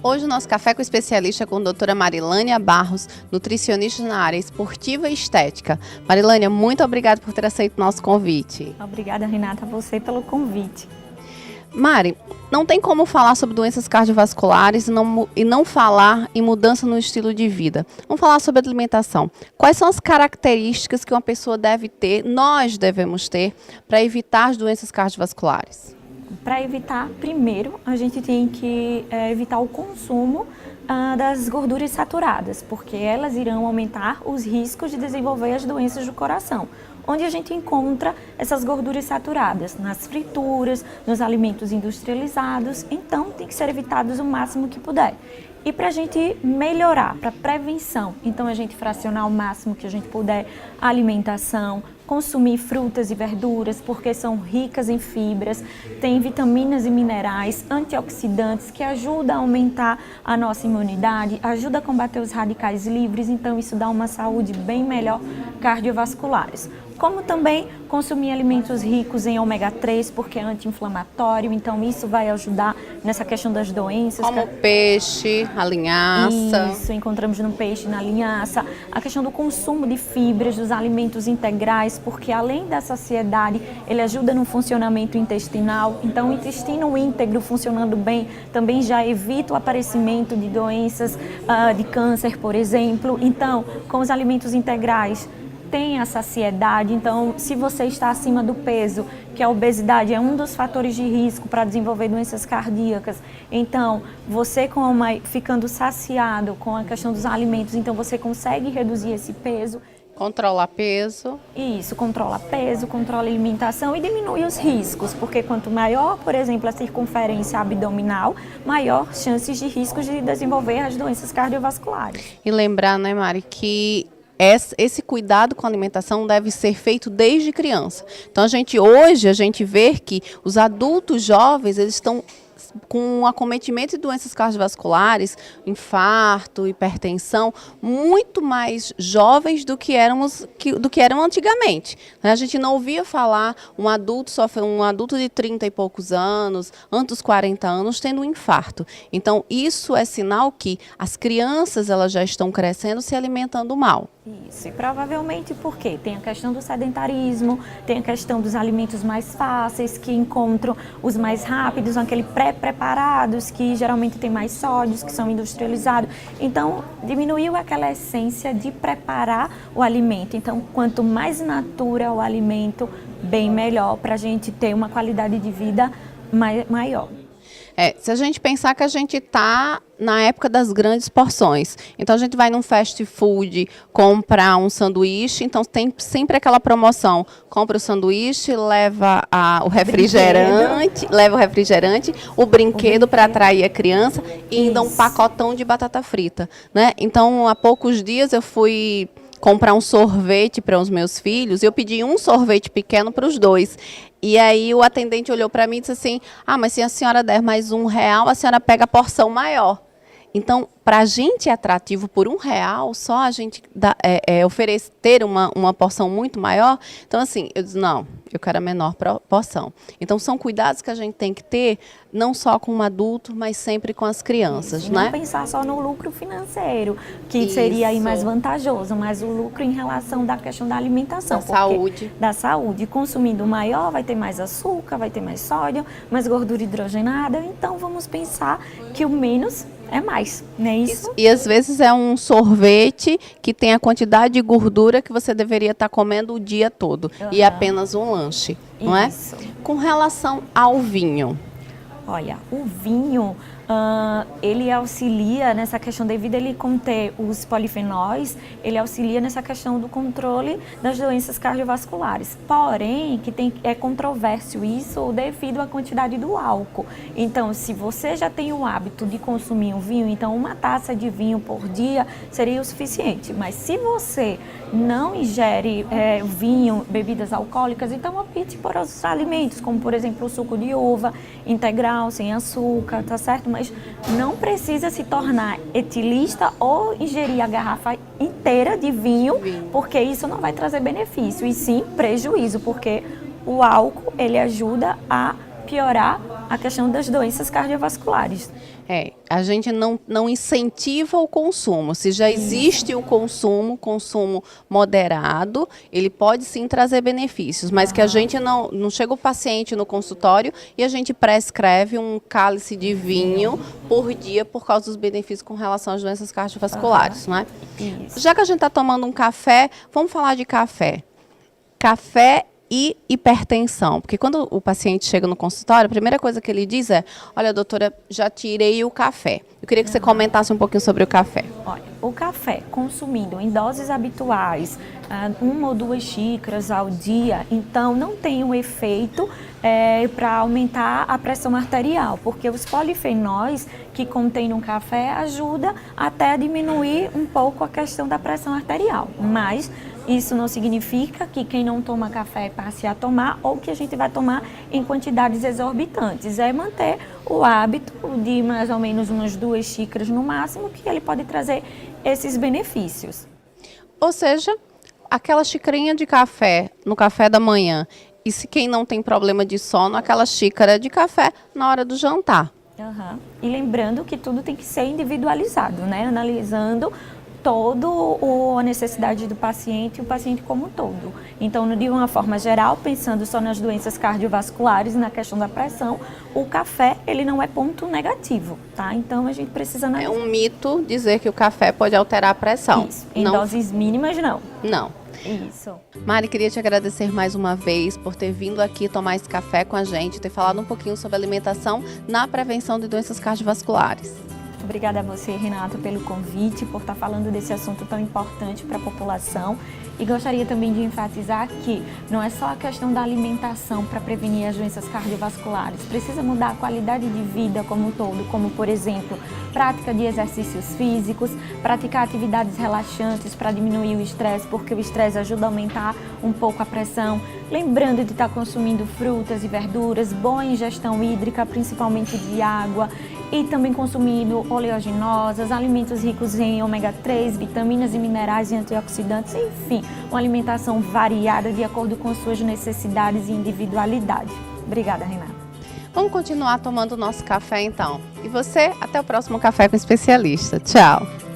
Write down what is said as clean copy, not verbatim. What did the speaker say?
Hoje o nosso Café com Especialista é com a doutora Marilânia Barros, nutricionista na área esportiva e estética. Marilânia, muito obrigada por ter aceito o nosso convite. Obrigada, Renata, a você pelo convite. Mari, não tem como falar sobre doenças cardiovasculares e não falar em mudança no estilo de vida. Vamos falar sobre alimentação. Quais são as características que uma pessoa deve ter, nós devemos ter, para evitar as doenças cardiovasculares? Para evitar, primeiro, a gente tem que evitar o consumo das gorduras saturadas, porque elas irão aumentar os riscos de desenvolver as doenças do coração. Onde a gente encontra essas gorduras saturadas? Nas frituras, nos alimentos industrializados, então tem que ser evitados o máximo que puder. E para a gente melhorar, para prevenção, então a gente fracionar o máximo que a gente puder a alimentação, consumir frutas e verduras, porque são ricas em fibras, tem vitaminas e minerais, antioxidantes que ajudam a aumentar a nossa imunidade, ajuda a combater os radicais livres, então isso dá uma saúde bem melhor cardiovasculares. Como também consumir alimentos ricos em ômega 3, porque é anti-inflamatório, então isso vai ajudar nessa questão das doenças. Como peixe, a linhaça. Isso, encontramos no peixe, na linhaça. A questão do consumo de fibras, dos alimentos integrais, porque além da saciedade, ele ajuda no funcionamento intestinal. Então o intestino íntegro funcionando bem também já evita o aparecimento de doenças de câncer, por exemplo. Então, com os alimentos integrais, tem a saciedade, então se você está acima do peso, que a obesidade é um dos fatores de risco para desenvolver doenças cardíacas, então você ficando saciado com a questão dos alimentos, então você consegue reduzir esse peso. Controla peso. Isso, controla peso, controla alimentação e diminui os riscos, porque quanto maior, por exemplo, a circunferência abdominal, maior chances de riscos de desenvolver as doenças cardiovasculares. E lembrar, né, Mari, que esse cuidado com a alimentação deve ser feito desde criança. Então, hoje a gente vê que os adultos jovens, eles estão com acometimento de doenças cardiovasculares, infarto, hipertensão, muito mais jovens do que eram antigamente. A gente não ouvia falar um adulto de 30 e poucos anos, antes dos 40 anos, tendo um infarto. Então, isso é sinal que as crianças elas já estão crescendo se alimentando mal. Isso, e provavelmente porque tem a questão do sedentarismo, tem a questão dos alimentos mais fáceis, que encontram os mais rápidos, aquele pré-preparados, que geralmente tem mais sódios, que são industrializados. Então, diminuiu aquela essência de preparar o alimento. Então, quanto mais natura o alimento, bem melhor para a gente ter uma qualidade de vida maior. Se a gente pensar que a gente está na época das grandes porções, então a gente vai num fast food comprar um sanduíche, então tem sempre aquela promoção, compra o sanduíche, leva o refrigerante, o brinquedo para atrair a criança e ainda um pacotão de batata frita, né? Então há poucos dias eu fui comprar um sorvete para os meus filhos, eu pedi um sorvete pequeno para os dois. E aí o atendente olhou para mim e disse assim, mas se a senhora der mais R$1, a senhora pega a porção maior. Então, para a gente é atrativo por R$1, só a gente ter uma porção muito maior. Então, assim, eu disse, não, eu quero a menor porção. Então, são cuidados que a gente tem que ter, não só com um adulto, mas sempre com as crianças, isso, né? Não pensar só no lucro financeiro, que seria aí mais vantajoso, mas o lucro em relação da questão da alimentação. Da saúde. Consumindo maior, vai ter mais açúcar, vai ter mais sódio, mais gordura hidrogenada. Então, vamos pensar que o menos é mais, não é isso? E às vezes é um sorvete que tem a quantidade de gordura que você deveria estar comendo o dia todo. E apenas um lanche, não é? Com relação ao vinho. Olha, o vinho, ele auxilia nessa questão, devido a ele conter os polifenóis, ele auxilia nessa questão do controle das doenças cardiovasculares. Porém, é controverso isso devido à quantidade do álcool. Então, se você já tem o hábito de consumir o vinho, então uma taça de vinho por dia seria o suficiente. Mas se você não ingere vinho, bebidas alcoólicas, então opte por outros alimentos, como por exemplo o suco de uva integral, sem açúcar, tá certo? Mas não precisa se tornar etilista ou ingerir a garrafa inteira de vinho, porque isso não vai trazer benefício, e sim prejuízo, porque o álcool, ele ajuda a piorar a questão das doenças cardiovasculares. A gente não incentiva o consumo. Se já existe o consumo moderado, ele pode sim trazer benefícios, mas que a gente não chega o paciente no consultório e a gente prescreve um cálice de vinho por dia por causa dos benefícios com relação às doenças cardiovasculares, não é? Isso. Já que a gente está tomando um café, vamos falar de café. Café e hipertensão, porque quando o paciente chega no consultório, a primeira coisa que ele diz é: olha, doutora, já tirei o café. Eu queria que você comentasse um pouquinho sobre o café. Olha, o café consumido em doses habituais, 1 ou 2 xícaras ao dia, então não tem um efeito para aumentar a pressão arterial, porque os polifenóis que contém no café ajuda até a diminuir um pouco a questão da pressão arterial, mas isso não significa que quem não toma café passe a tomar ou que a gente vai tomar em quantidades exorbitantes. É manter o hábito de mais ou menos umas 2 xícaras no máximo, que ele pode trazer esses benefícios. Ou seja, aquela xicrinha de café no café da manhã, e se quem não tem problema de sono, aquela xícara de café na hora do jantar. E lembrando que tudo tem que ser individualizado, né? Analisando toda a necessidade do paciente e o paciente como um todo. Então, de uma forma geral, pensando só nas doenças cardiovasculares e na questão da pressão, o café, ele não é ponto negativo, tá? Então, a gente precisa analisar. É um mito dizer que o café pode alterar a pressão. Isso. Em doses mínimas, não. Não. Isso. Mari, queria te agradecer mais uma vez por ter vindo aqui tomar esse café com a gente, ter falado um pouquinho sobre alimentação na prevenção de doenças cardiovasculares. Obrigada a você, Renato, pelo convite, por estar falando desse assunto tão importante para a população. E gostaria também de enfatizar que não é só a questão da alimentação para prevenir as doenças cardiovasculares. Precisa mudar a qualidade de vida como um todo, como, por exemplo, prática de exercícios físicos, praticar atividades relaxantes para diminuir o estresse, porque o estresse ajuda a aumentar um pouco a pressão. Lembrando de estar consumindo frutas e verduras, boa ingestão hídrica, principalmente de água, e também consumindo oleaginosas, alimentos ricos em ômega 3, vitaminas e minerais e antioxidantes, enfim, uma alimentação variada de acordo com suas necessidades e individualidade. Obrigada, Renata. Vamos continuar tomando o nosso café então. E você, até o próximo Café com Especialista. Tchau!